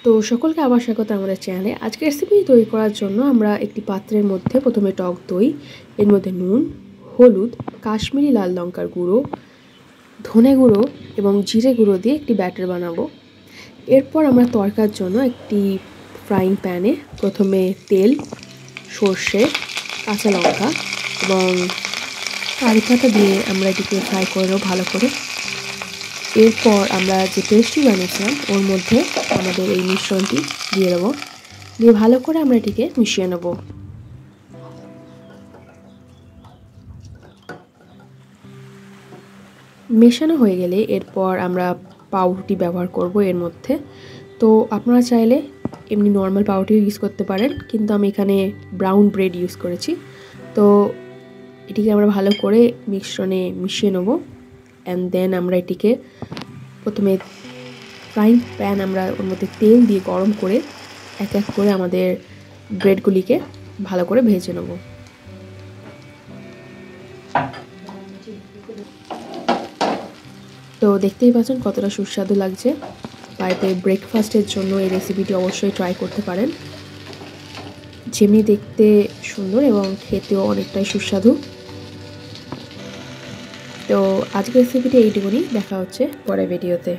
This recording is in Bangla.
তো সকলকে আবার স্বাগত আমাদের চ্যানেলে। আজকে রেসিপি তৈরি করার জন্য আমরা একটি পাত্রের মধ্যে প্রথমে টক দই, এর মধ্যে নুন, হলুদ, কাশ্মীরি লাল লঙ্কার গুঁড়ো, ধনে গুঁড়ো এবং জিরে গুঁড়ো দিয়ে একটি ব্যাটার বানাবো। এরপর আমরা তরকার জন্য একটি ফ্রাইং প্যানে প্রথমে তেল, সর্ষে, কাঁচা লঙ্কা এবং কারি পাতা দিয়ে আমরা এটিকে ফ্রাই করে নেব ভালো করে। এরপর আমরা যে পেস্টটি বানিয়েছিলাম ওর মধ্যে আমাদের এই মিশ্রণটি দিয়ে দেবো, দিয়ে ভালো করে আমরা এটিকে মিশিয়ে নেব। মেশানো হয়ে গেলে এরপর আমরা পাউরুটি ব্যবহার করব এর মধ্যে। তো আপনারা চাইলে এমনি নর্মাল পাউরুটিও ইউজ করতে পারেন, কিন্তু আমি এখানে ব্রাউন ব্রেড ইউজ করেছি। তো এটিকে আমরা ভালো করে মিশ্রণে মিশিয়ে নেব। অ্যান্ড দেন আমরা এটিকে প্রথমে ফ্রাইং প্যান আমরা ওর মধ্যে তেল দিয়ে গরম করে এক এক করে আমাদের ব্রেডগুলিকে ভালো করে ভেজে নেব। তো দেখতেই পাচ্ছেন কতটা সুস্বাদু লাগছে। বাড়িতে ব্রেকফাস্টের জন্য এই রেসিপিটি অবশ্যই ট্রাই করতে পারেন। যেমনি দেখতে সুন্দর এবং খেতেও অনেকটাই সুস্বাদু। তো আজকের রেসিপিটি এইটুকুনি, দেখা হচ্ছে পরের ভিডিওতে।